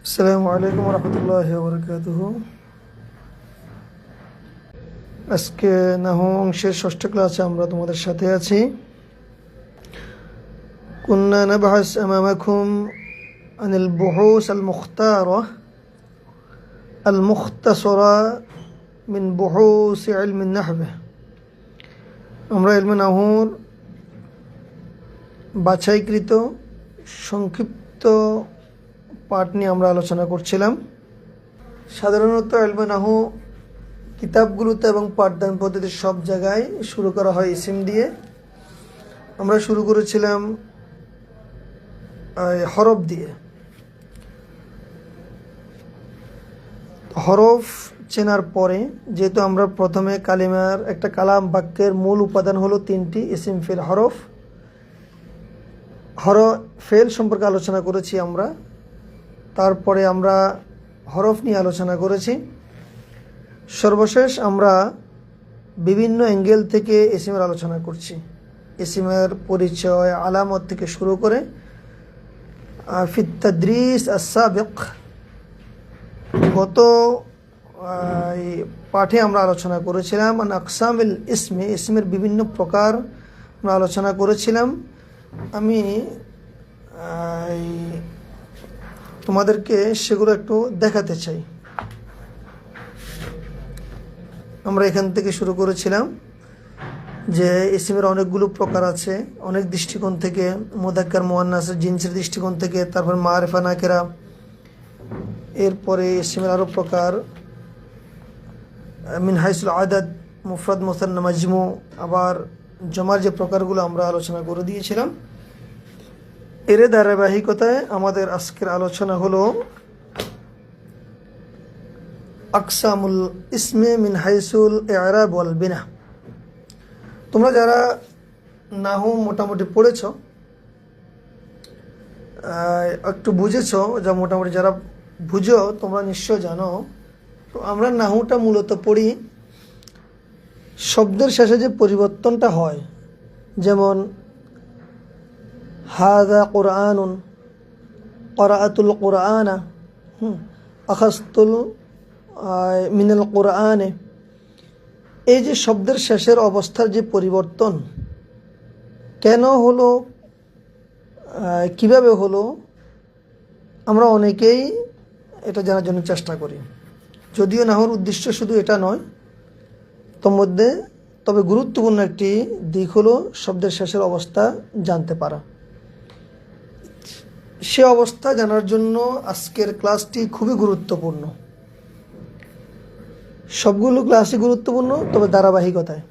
আসসালামু আলাইকুম রহমতুল্লাহ বরকাতুহ। আজকে নাহু অংশের ষষ্ঠ ক্লাসে আমরা তোমাদের সাথে আছি। কুন্না নাবহাস আমামাকুম আনিল বুহুস আল মুখতারা আল মুখতাসরা মিন বুহুস ইলমি নাহব। আমরা ইলমে নাহুর বাছাইকৃত সংক্ষিপ্ত পাঠ নিয়ে আমরা আলোচনা করছিলাম। সাধারণত ইলমে নাহু কিতাবগুলোতে এবং পাঠদান পদ্ধতির সব জায়গায় শুরু করা হয় ইসিম দিয়ে। আমরা শুরু করেছিলাম হরফ দিয়ে। হরফ চেনার পরে, যেহেতু আমরা প্রথমে কালিমার একটা কালাম বাক্যের মূল উপাদান হলো তিনটি, ইসিম ফেল হরফ। ফেল সম্পর্কে আলোচনা করেছি আমরা। তারপরে আমরা হরফ নিয়ে আলোচনা করেছি। সর্বশেষ আমরা বিভিন্ন অ্যাঙ্গেল থেকে ইসিমের আলোচনা করছি। ইসিমের পরিচয়, আলামত থেকে শুরু করে ফিত তাদরিস আস-সাবিক গত পাঠে আমরা আলোচনা করেছিলাম। আকসামিল ইসমে, ইসমের বিভিন্ন প্রকার আমরা আলোচনা করেছিলাম। আমি তোমাদেরকে সেগুলো একটু দেখাতে চাই। আমরা এখান থেকে শুরু করেছিলাম যে ইসমের অনেকগুলো প্রকার আছে, অনেক দৃষ্টিকোণ থেকে, মুযাক্কার মুআন্নাস জিনসের দৃষ্টিকোণ থেকে, তারপর মারিফা নাকিরা, এরপরে ইসমের আরও প্রকার মিন হাইসুল আদাদ, মুফরাদ, মুসান্না, মাজমু, আবার জমার যে প্রকারগুলো আমরা আলোচনা করে দিয়েছিলাম। এর ধারাবাহিকতায় আমাদের আজকের আলোচনা হলো আকসামুল ইসমে মিন হাইসুল ইরাব ওয়াল বিনা। তোমরা যারা নাহু মোটামুটি পড়েছ, একটু বুঝেছো, যা মোটামুটি যারা বুঝো তোমরা নিশ্চয় জানো। তো আমরা নাহুটা মূলত পড়ি শব্দের শেষে যে পরিবর্তনটা হয়, যেমন হাযা কুরআনুন, ক্বরাআতুল কুরআনা, আখাযতুল মিনাল কুরআনে। এই যে শব্দের শেষের অবস্থার যে পরিবর্তন কেন হলো, কিভাবে হলো, আমরা অনেকেই এটা জানার জন্য চেষ্টা করি। যদিও নাহুর উদ্দেশ্য শুধু এটা নয়, তবে গুরুত্বপূর্ণ একটি দিক হলো শব্দের শেষের অবস্থা জানতে পারা। সে অবস্থা জানার জন্য আজকের ক্লাসটি খুবই গুরুত্বপূর্ণ। সবগুলো ক্লাসই গুরুত্বপূর্ণ, তবে ধারাবাহিকতায়।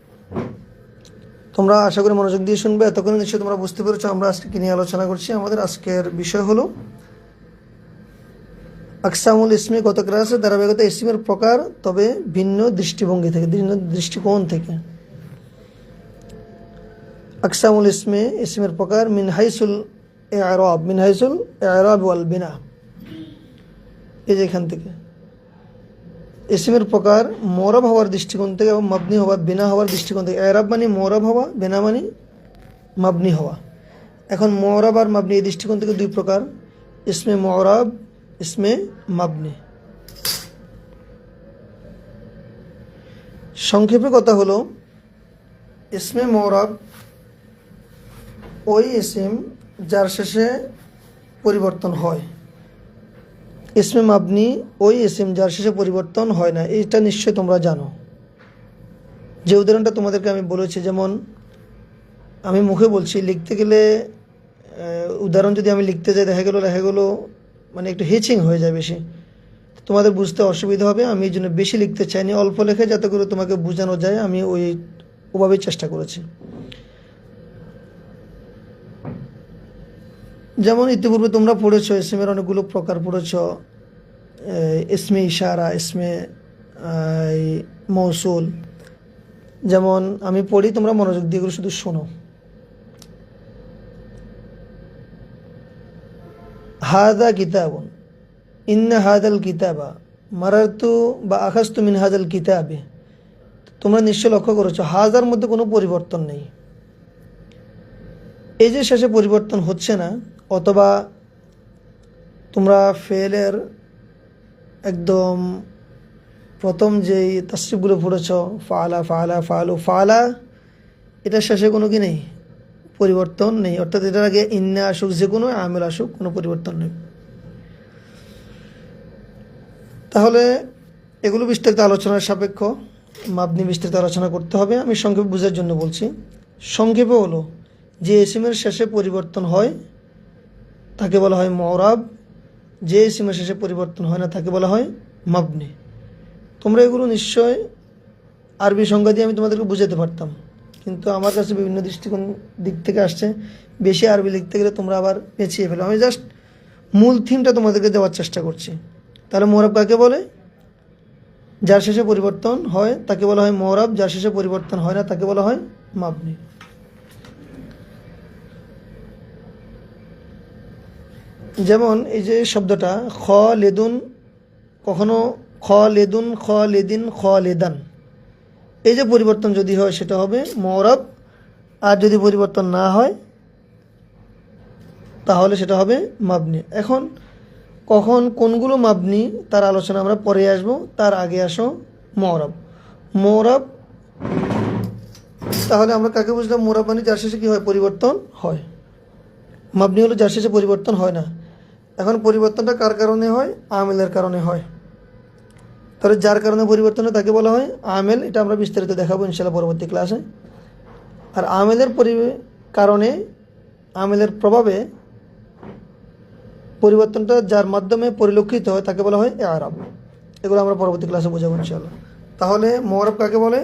তোমরা আশা করি মনোযোগ দিয়ে শুনবে। এতক্ষণ নিশ্চয়ই তোমরা বুঝতে পেরেছো আমরা আজকে কি নিয়ে আলোচনা করছি। আমাদের আজকের বিষয় হলো আকসামুল ইসমে। গত ক্লাসে ধারাবাহিকতা ইসমের প্রকার, তবে ভিন্ন দৃষ্টিভঙ্গি থেকে, ভিন্ন দৃষ্টিকোণ থেকে। আকসামুল ইসমে, ইসমের প্রকার মিন হাইসুল ইরাব, মিন হাইসুল ইরাব ওয়াল বিনা। এই যে এখান থেকে ইসমের প্রকার মুরাব হওয়ার দৃষ্টিকোণ থেকে এবং মাবনি হওয়া, বিনা হওয়ার দৃষ্টিকোণ থেকে। ইরাব মানে মুরাব হওয়া, বিনা মানে মাবনি হওয়া। এখন মুরাব আর মাবনি এই দৃষ্টিকোণ থেকে দুই প্রকার, ইসমে মুরাব, ইসমে মাবনি। সংক্ষেপে কথা হলো, ইসমে মুরাব ওই ইসিম যার শেষে পরিবর্তন হয়। ইসমে মাবনি ওই ইসিম যার শেষে পরিবর্তন হয় না। এটা নিশ্চয় তোমরা জানো। যে উদাহরণটা তোমাদেরকে আমি বলেছি, যেমন আমি মুখে বলছি, লিখতে গেলে উদাহরণ যদি আমি লিখতে যাই দেখা গেল মানে একটু হিচিং হয়ে যায় বেশি, তোমাদের বুঝতে অসুবিধা হবে। আমি এই জন্য বেশি লিখতে চাইনি, অল্প লেখে যাতে করে তোমাকে বোঝানো যায়, আমি ওভাবেই চেষ্টা করেছি। যেমন ইতিপূর্বে তোমরা পড়েছো ইসমের অনেকগুলো প্রকার পড়েছো, ইসমে ইশারা, ইসমে মৌসুল। যেমন আমি পড়ি, তোমরা মনোযোগ দিয়ে শুধু শোনো। হাদা কিতাবুন, ইন্না হাদাল কিতাবা, মারারতু বা আখাযতু মিন হাদাল কিতাবে। তোমরা নিশ্চয় লক্ষ্য করেছো হাজার মধ্যে কোনো পরিবর্তন নেই। এই যে শেষে পরিবর্তন হচ্ছে না, অথবা তোমরা ফেলের একদম প্রথম যেই তাসরিফগুলো পড়েছ, ফালা ফালা ফালু ফালা, এটার শেষে কোনো কি নেই, পরিবর্তন নেই। অর্থাৎ এটার আগে ইন্না আসুক, যে কোনো আমেল আসুক, কোনো পরিবর্তন নেই। তাহলে এগুলো বিস্তারিত আলোচনার সাপেক্ষ, মাবনি বিস্তারিত আলোচনা করতে হবে। আমি সংক্ষেপে বোঝার জন্য বলছি। সংক্ষেপে হলো, যে ইসিমের শেষে পরিবর্তন হয় তাকে বলা হয় মুরাব, যে ইসিমের শেষে পরিবর্তন হয় না তাকে বলা হয় মাবনি। তোমরা এগুলো নিশ্চয় আরবি সংজ্ঞা দিয়ে আমি তোমাদেরকে বুঝাতে পারতাম, কিন্তু আমার কাছে বিভিন্ন দৃষ্টিকোণ দিক থেকে আসছে, বেশি আরবি লিখতে গেলে তোমরা আবার পেছিয়ে ফেলো। আমি জাস্ট মূল থিমটা তোমাদেরকে দেওয়ার চেষ্টা করছি। তাহলে মুরাব কাকে বলে? যার শেষে পরিবর্তন হয় তাকে বলা হয় মুরাব, যার শেষে পরিবর্তন হয় না তাকে বলা হয় মাবনি। যেমন এই যে শব্দটা খালিদুন, কখনো খালিদুন, খালিদিন, খালিদান, এই যে পরিবর্তন যদি হয় সেটা হবে মুরাব, আর যদি পরিবর্তন না হয় তাহলে সেটা হবে মাবনি। এখন কখন কোনগুলো মাবনি তার আলোচনা আমরা পরে আসব, তার আগে আসো মুরাব। মুরাব, তাহলে আমরা কাকে বুঝলাম? মুরাব মানে যার শেষে কি হয়, পরিবর্তন হয়। মাবনি হলো যার শেষে পরিবর্তন হয় না। এখন পরিবর্তনটা কার কারণে হয়? আমেলের কারণে হয়। তাহলে যার কারণে পরিবর্তন হয় তাকে বলা হয় আমেল। এটা আমরা বিস্তারিত দেখাবো ইনশাআল্লাহ পরবর্তী ক্লাসে। আর আমেলের কারণে, আমেলের প্রভাবে পরিবর্তনটা যার মাধ্যমে পরিলক্ষিত হয় তাকে বলা হয় ইআরাব। এগুলো আমরা পরবর্তী ক্লাসে বোঝাবো ইনশাআল্লাহ। তাহলে মুরাব কাকে বলে?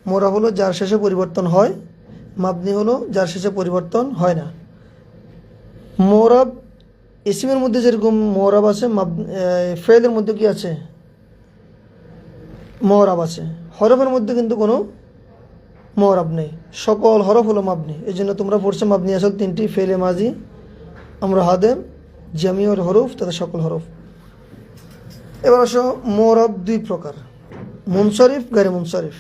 মুরাব হলো যার শেষে পরিবর্তন হয়, মাবনি হলো যার শেষে পরিবর্তন হয় না। মুরাব ইসমের মধ্যে যেরকম মুরাব আছে, ফেলের মধ্যে কি আছে? মুরাব আছে। হরফের মধ্যে কিন্তু কোনো মুরাব নেই, সকল হরফ হলো মাবনি। এই জন্য তোমরা পড়ছো মাবনি আসল তিনটি, ফেলে মাজি, আমরা হাদের, জামিউর হরফ, তাদের সকল হরফ। এবার আসো, মুরাব দুই প্রকার, মুনসারিফ, গায়রে মুনসারিফ।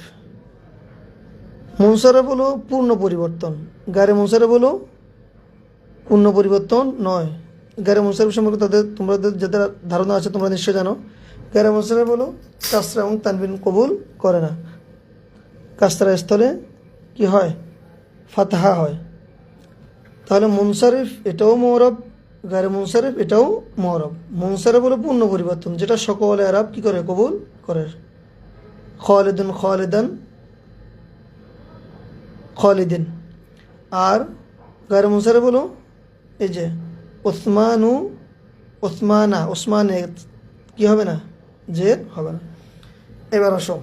মুনসারিফ হলো পূর্ণ পরিবর্তন, গায়রে মুনসারিফ হলো পূর্ণ পরিবর্তন নয়। গায়রে মুনসারিফ সম্পর্কে তোমাদের যাদের ধারণা আছে তোমরা নিশ্চয় জানো। গায়রে মুনসারিফ হলো কাসরা এবং তানবিন কবুল করে না, কাসরা স্থলে কি হয়? ফাতহা হয়। তাহলে মুনসারিফ এটাও মুরাব, গায়রে মুনসারিফ এটাও মুরাব। মুনসারিফ হলো পূর্ণ পরিবর্তন, যেটা সকল আরব কি করে? কবুল করে। খালিদুন, খালিদান, খালিদিন। আর গায়রে মুনসারিফ হলো এই যে ওসমানু, ওসমানা, ওসমানে কি হবে না? জের হবে না। এবার আসো,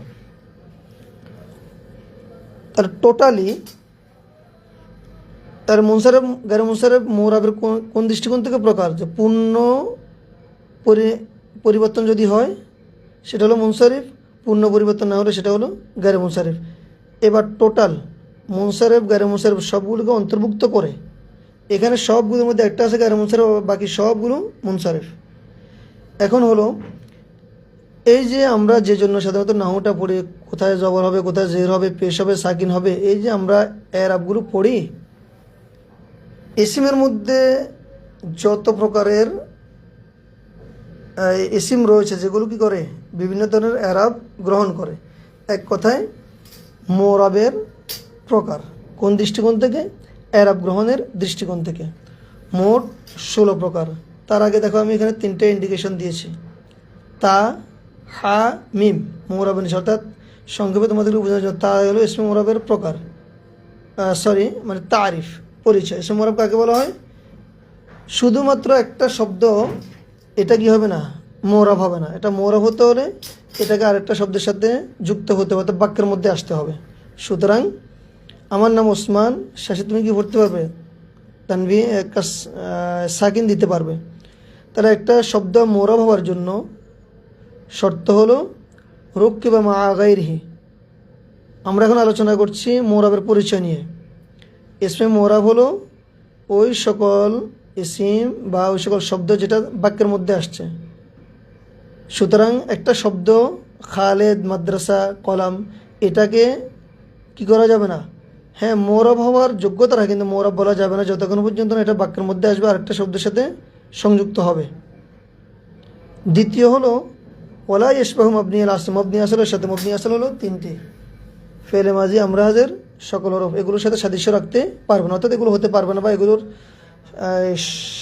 তার টোটালি তার মুনসারিফ, গায়রে মুনসারিফ মুরাবের কোন দৃষ্টিকোণ থেকে প্রকার? যে পূর্ণ পরিবর্তন যদি হয় সেটা হলো মুনসারিফ, পূর্ণ পরিবর্তন না হলে সেটা হলো গায়রে মুনসারিফ। এবার টোটাল মুনসারিফ, গায়রে মুনসারিফ সবগুলোকে অন্তর্ভুক্ত করে এখানে সবগুলোর মধ্যে একটা আছে গায়রে মুনসারিফ, বাকি সবগুলো মুনসারিফ। এখন হলো এই যে আমরা যে জন্য সাধারণত নাহুটা পড়ি, কোথায় জবর হবে, কোথায় জের হবে, পেশ হবে, সাকিন হবে, এই যে আমরা এরাবগুলো পড়ি, ইসিমের মধ্যে যত প্রকারের ইসিম রয়েছে যেগুলো কি করে? বিভিন্ন ধরনের এরাব গ্রহণ করে। এক কথায় মুরাবের প্রকার কোন দৃষ্টিকোণ থেকে? এরাব গ্রহণের দৃষ্টিকোণ থেকে। মোট 16 প্রকার। তার আগে দেখো আমি এখানে 3টে ইন্ডিকেশন দিয়েছি, তা, হা, মিম, মুরাবের নিচে। অর্থাৎ সংক্ষেপে তোমাদেরকে বোঝানোর জন্য, তা হলো ইসমে মুরাবের প্রকার, মানে তারিফ, পরিচয়। ইসমে মুরাব কাকে বলা হয়? শুধুমাত্র একটা শব্দ, এটা কি হবে না? মুরাব হবে না। এটা মুরাব হতে হলে এটাকে আরেকটা শব্দের সাথে যুক্ত হতে হবে, বাক্যের মধ্যে আসতে হবে। সুতরাং আমার নাম ওসমান, শেষে তুমি কি পড়তে পারবে? তানবি সাকিন দিতে পারবে। তাহলে একটা শব্দ মুরাব হওয়ার জন্য শর্ত হলো রুক্কিবা মা গায়রিহি। আমরা এখন আলোচনা করছি মুরাবের পরিচয় নিয়ে। ইসমে মুরাব হলো ওই সকল ইসিম বা ওই সকল শব্দ যেটা বাক্যের মধ্যে আসছে। সুতরাং একটা শব্দ খালেদ, মাদ্রাসা, কলাম, এটাকে কি করা যাবে না? হ্যাঁ, মুরাব হওয়ার যোগ্যতা রাখে, কিন্তু মুরাব বলা যাবে না যতক্ষণ পর্যন্ত না এটা বাক্যের মধ্যে আসবে আরেকটা শব্দের সাথে সংযুক্ত হবে। দ্বিতীয় হলো ওলা ইশবাহু মাবনি আল আসল, মাবনি আসলের সাথে মবনি আসল হলো তিনটি, ফেলে মাজি আমরা হাজের সকল হরফ, এগুলোর সাথে সাদৃশ্য রাখতে পারবে না, অর্থাৎ এগুলো হতে পারবে না, বা এগুলোর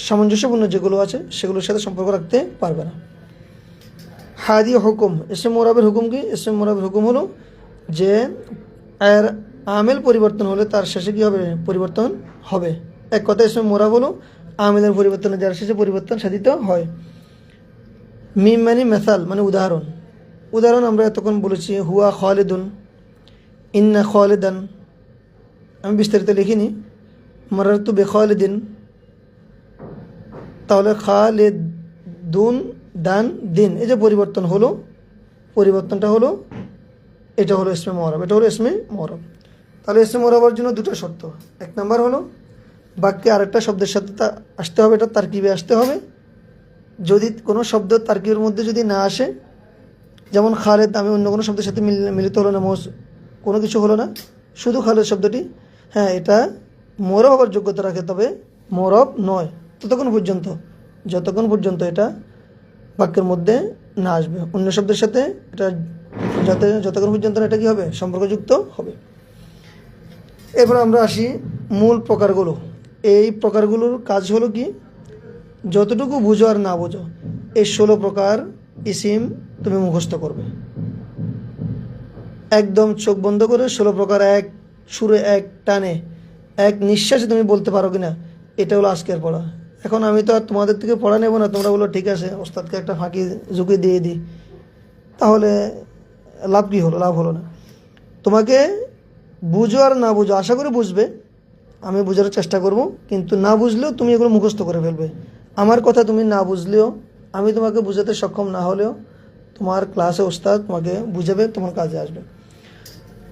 সামঞ্জস্যপূর্ণ যেগুলো আছে সেগুলোর সাথে সম্পর্ক রাখতে পারবে না। হাদি হুকুম, ইসম মোরাবের হুকুম কি? ইসম মোরাবের হুকুম হলো যে এর আমেল পরিবর্তন হলে তার শেষে কী হবে? পরিবর্তন হবে। এক কথা ইসম মোরাব হলো আমেলের পরিবর্তনে যার শেষে পরিবর্তন সাধিত হয়। মিম মানে মেসাল মানে উদাহরণ, উদাহরণ আমরা এতক্ষণ বলেছি হুয়া খালিদুন, ইন্না খালিদান, আমি বিস্তারিত লিখিনি, মারারতু বে খালিদিন, তাহলে খালিদুন দান দিন, এই যে পরিবর্তন হলো, পরিবর্তনটা হলো, এটা হলো ইসমে মুআরব, এটা হলো ইসমে মুআরব। তাহলে ইসমে মুআরবের জন্য দুটো শর্ত, এক নাম্বার হলো বাক্যে আরেকটা শব্দের সাথে আসতে হবে, এটা তারকিবে আসতে হবে। যদি কোনো শব্দ তারকিবের মধ্যে যদি না আসে, যেমন খালেদ, আমি অন্য কোনো শব্দের সাথে মিলিত হলো না, কোনো কিছু হলো না, শুধু খালেদ শব্দটি, হ্যাঁ এটা মুআরব হওয়ার যোগ্যতা রাখে, তবে মুআরব নয় যতক্ষণ পর্যন্ত এটা বাক্যের মধ্যে না আসবে, অন্য শব্দের সাথে এটা যতক্ষণ পর্যন্ত এটা কী হবে? সম্পর্কযুক্ত হবে। এরপর আমরা আসি মূল প্রকারগুলো। এই প্রকারগুলোর কাজ হলো কি? যতটুকু বুঝো আর না বুঝো, এই 16 প্রকার ইসিম তুমি মুখস্থ করবে, একদম চোখ বন্ধ করে 16 প্রকার এক সুরে এক টানে এক নিঃশ্বাসে তুমি বলতে পারো কিনা, এটা হলো আজকের পড়া। এখন আমি তো আর তোমাদের থেকে পড়া নেব না, তোমরা বলো ঠিক আছে ওস্তাদকে একটা ফাঁকি ঝুঁকি দিয়ে দিই, তাহলে লাভ কী হলো? লাভ হলো না। তোমাকে বুঝো আর না বুঝো, আশা করে বুঝবে, আমি বোঝার চেষ্টা করব, কিন্তু না বুঝলেও তুমি এগুলো মুখস্থ করে ফেলবে। আমার কথা তুমি না বুঝলেও, আমি তোমাকে বুঝাতে সক্ষম না হলেও, তোমার ক্লাসে ওস্তাদ তোমাকে বুঝাবে, তোমার কাজে আসবে।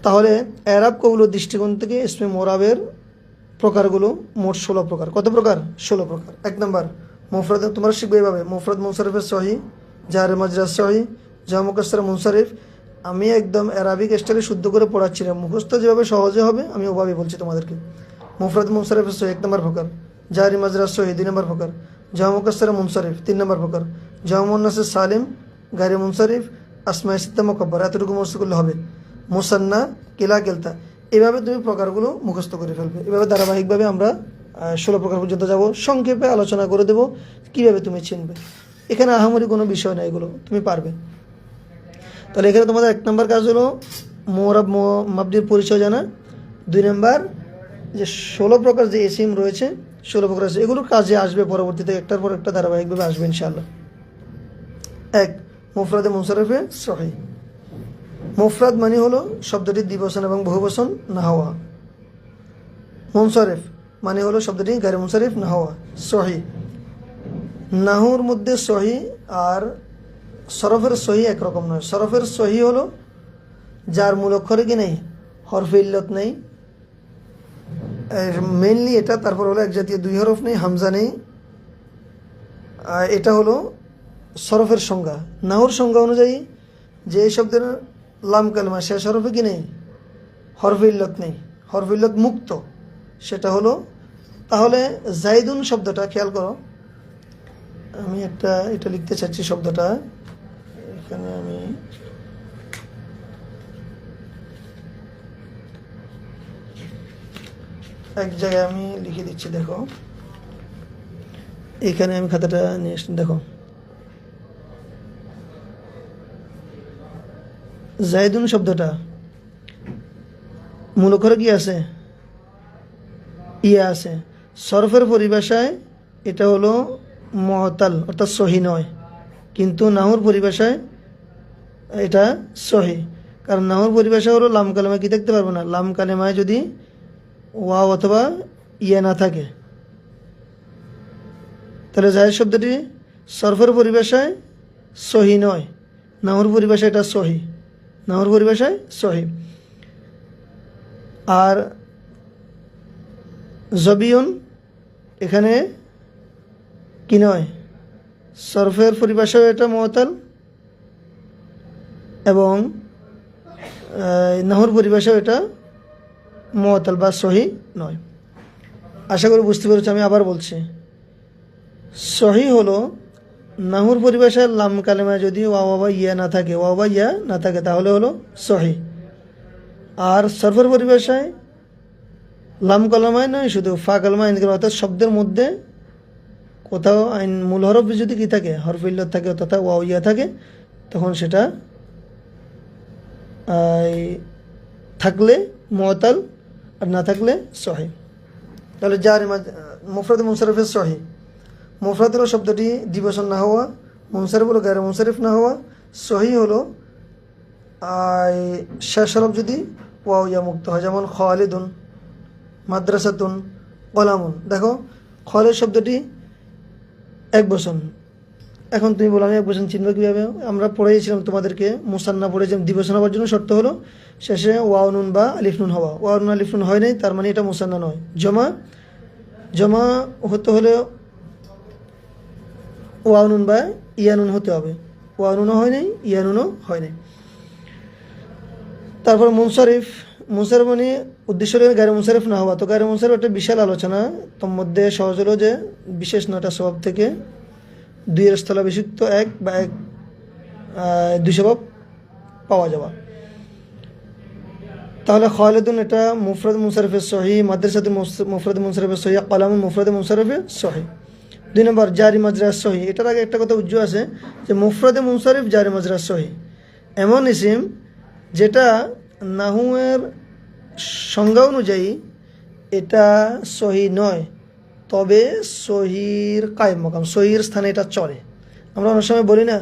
তাহলে এরাব কবুলের দৃষ্টিকোণ থেকে ইসমে মোরাবের প্রকারগুলো মোট 16 প্রকার। কত প্রকার? 16 প্রকার। এক নম্বর মুফরাদ, তোমরা শিখবে এইভাবে, মুফরাদ মুনসারিফের সহি, জারে মাজরার সহি, জামা মুকাসসার মুনসারিফ। আমি একদম অ্যারাবিক স্টাইলে শুদ্ধ করে পড়াচ্ছি না, মুখস্থ যেভাবে সহজে হবে আমি ওভাবেই বলছি তোমাদেরকে। মুফরাদ মুনসারিফের সহি 1 নম্বর প্রকার, জারি মাজরার সহি 2 নম্বর প্রকার, জামা মুকাসসার মুনসারিফ 3 নম্বর প্রকার, জামা মুন্নাসের সালিম, গায়রে মুনসারিফ, আসমায়ে সিত্তা মুকাব্বার, এতটুকু মুখস্থ করলে হবে। মুসান্না, কিলা, কেলতা, এভাবে তুমি প্রকারগুলো মুখস্থ করে ফেলবে। এভাবে ধারাবাহিকভাবে আমরা 16 প্রকার পর্যন্ত যাব, সংক্ষেপে আলোচনা করে দেব কীভাবে তুমি চিনবে। এখানে আহামরি কোনো বিষয় না, এগুলো তুমি পারবে। তাহলে এখানে তোমাদের 1 নম্বর কাজ হলো মুআরব মাবনির পরিচয় জানা। 2 নম্বর যে 16 প্রকার যে ইসিম রয়েছে, 16 প্রকার আছে, এগুলো কাজে আসবে পরবর্তীতে, একটার পর একটা ধারাবাহিকভাবে আসবে ইনশাআল্লাহ। 1 মুফরাদে মুনসারিফে সহি। মুফরাদ মানে হলো শব্দটি দ্বিবচন এবং বহুবচন না হওয়া। মুনসারিফ মানে হলো শব্দটি গায়রে মুনসারিফ না হওয়া। সহি, নাহুর মধ্যে সহি আর সরফের সহি একরকম নয়। সরফের সহি হলো যার মূল অক্ষরে কি নেই, হরফে ইল্লত নেই, মেইনলি এটা। তারপর হলো এক জাতীয় 2 হরফ নেই, হামজা নেই, এটা হলো সরফের সংজ্ঞা। নাহুর সংজ্ঞা অনুযায়ী যে এই শব্দের লাম কালেমা শেষ হরফে কি নেই, হরফে ইল্লত নেই, হরফে ইল্লত মুক্ত, সেটা হলো। তাহলে জাইদুন শব্দটা খেয়াল করো, আমি এটা লিখতে চাচ্ছি শব্দটা, এখানে আমি এক জায়গায় আমি লিখে দিচ্ছি, দেখো এখানে আমি খাতাটা নিয়ে এসছি, দেখো জাইদুন শব্দটা মূল অক্ষরে কি আছে, ইয়া আছে। সরফের পরিভাষায় এটা হলো মুআতাল অর্থাৎ সহি নয়, কিন্তু নাহুর পরিভাষায় এটা সহি। কারণ নাহুর পরিভাষা হলো লাম কালেমায় কি দেখতে পারবো না, লাম কালেমায় যদি ওয়াও অথবা ইয়া না থাকে, তাহলে জায়েদ শব্দটি সরফের পরিভাষায় সহি নয়, নাহুর পরিভাষায় এটা সহি, নাহুর পরিভাষায় সহি। আর জবিয়ন এখানে কি নয়, সরফের পরিভাষায় এটা মুআতাল এবং নাহুর পরিভাষায় এটা মুআতাল বা সহি নয়। আশা করি বুঝতে পেরেছি। আমি আবার বলছি, সহি হলো নাহুর পরিভাষায় লাম কালেমায় যদি ওয়াও বা ইয়া না থাকে, ওয়াও বা ইয়া না থাকে, তাহলে হলো সহি। আর সরফের পরিভাষায় লাম কালেমায় নয়, শুধু ফা কালেমায় আইন কালেমা, অর্থাৎ শব্দের মধ্যে কোথাও আইন মূল হরফ যদি কি থাকে, হরফ ইল্লত থাকে তথা ওয়াও ইয়া থাকে, তখন সেটা থাকলে মুআতাল, আর না থাকলে সহি। তাহলে জারি মুফরাদে মুনসারিফের সহি। মুফরাদ হলো শব্দটি দ্বিবচন না হওয়া, মুনসারিফ হলো গায়রে মুনসারিফ না হওয়া, সহি হলো শেষ হরফ যদি ওয়াও ইয়া মুক্ত হয়, যেমন খালিদুন, মাদ্রাসাতুন, কলামুন। দেখো খালিদ শব্দটি এক বচন, এখন তুমি বলো আমি এক বচন চিনবো কীভাবে? আমরা পড়েছিলাম তোমাদেরকে, মুসান্না পড়েছিলাম, দ্বিবচন হওয়ার জন্য শর্ত হলো শেষে ওয়াও নুন বা আলিফ নুন হওয়া। ওয়াও নুন আলিফ নুন হয় নাই, তার মানে এটা মুসান্না নয়। জমা হতে হলে ওয়াও নুন বা ইয়া নুন হতে হবে। ওয়াও নুনও হয় নাই, ইয়া নুনও হয় নাই। তারপর মুনসারিফ মানে উদ্দেশ্য হলো গায়রে মুনসারিফ না হওয়া। তো গায়রে মুনসারিফ একটা বিশাল আলোচনা, তোর মধ্যে সহজ হলো যে বিশেষ 9টা স্বভাব থেকে 2-এর স্থলাভিষিক্ত 1 বা 2 স্বভাব পাওয়া যাওয়া। তাহলে খালিদুন এটা মুফরাদ মুনসারিফের সহি, মাদ্রাসাতুন মুফরাদ মুনসারিফের সহি, কলামুন মুফরাদ মুনসারিফের সহি। 2 নম্বর জারি মাজরা সহি। এটার আগে একটা কথা উজ্জ্ব আছে যে মুফরাদে মুনসারিফ জারি মাজরা সহি এমন ইসিম যেটা নাহুয়ের সংজ্ঞা অনুযায়ী এটা সহি নয়, তবে সহির কায়েম মাকাম, সহির স্থানে এটা চলে। আমরা অনেক সময় বলি না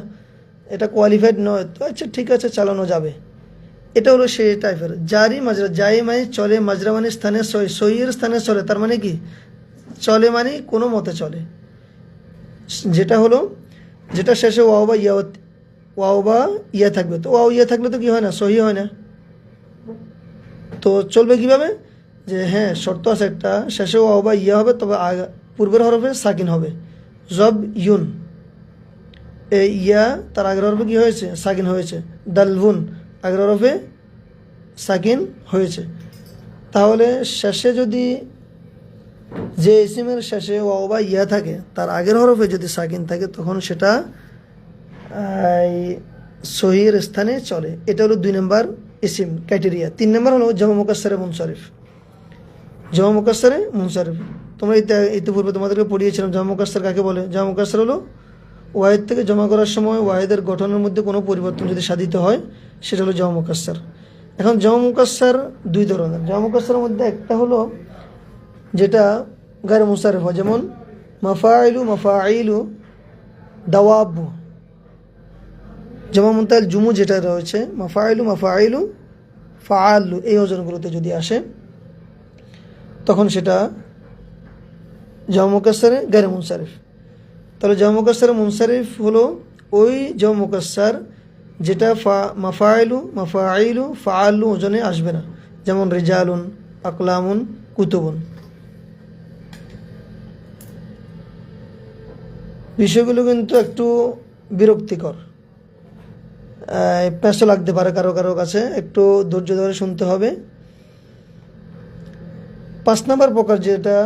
এটা কোয়ালিফাইড নয়, তো আচ্ছা ঠিক আছে চালানো যাবে, এটা হলো সেই টাইপের। জারি মাজরা, জাই মানে চলে, মাজরা মানে স্থানে সহি, সহির স্থানে চলে, তার মানে কি চলে মানে কোনো মতে চলে। যেটা হলো যেটা শেষে ওয়াও বা ইয়া থাকবে, তো ওয়াও ইয়া থাকলে তো কি হয় না, সহি হয় না। তো চলবে কিভাবে? যে হ্যাঁ শর্ত আছে একটা, শেষে ওয়াও বা ইয়া হবে, তবে পূর্বের হরফে সাকিন হবে। জব ইউন, এই ইয়া তার আগের হরফে কি হয়েছে, সাকিন হয়েছে। দালভুন আগের হরফে সাকিন হয়েছে। তাহলে শেষে যদি যে ইসিমের শেষে ওয়াও বা ইয়া থাকে, তার আগের হরফে যদি সাকিন থাকে, তখন সেটা সহির স্থানে চলে। এটা হলো 2 নম্বর ইসিম ক্রাইটেরিয়া। 3 নম্বর হলো জামা মুকাসসারে মুনসারিফ। জামা মুকাসসারে মুনসারিফ তোমরা ইতিপূর্বে তোমাদেরকে পড়িয়েছিলাম জামা মুকাসসার কাকে বলে। জামা মুকাসসার হলো ওয়াহিদ থেকে জমা করার সময় ওয়াহিদের গঠনের মধ্যে কোনো পরিবর্তন যদি সাধিত হয়, সেটা হলো জামা মুকাসসার। এখন জামা মুকাসসার 2 ধরনের। জামা মুকাসসারের মধ্যে একটা হলো যেটা গায়রে মুনসারিফ হয়, যেমন মাফাইলু দাওয়াবু। জামা মুনতাহিল জুমু যেটা রয়েছে, মাফাইলু ফাআলু, এই ওজনগুলোতে যদি আসে, তখন সেটা জামা মুকাসসারে গায়রে মুনসারিফ। তাহলে জামা মুকাসসারে মুনসারিফ হলো ওই জামা মুকাসসার যেটা মাফাইলু ফাআলু ওজনে আসবে না, যেমন রিজালুন, আকলামুন, কুতুবুন। বিষয়গুলো কিন্তু একটু বিরক্তিকর, পেঁচো লাগতে পারে কারো কারো কাছে, একটু ধৈর্য ধরে শুনতে হবে। 5 নম্বর প্রকার যেটা,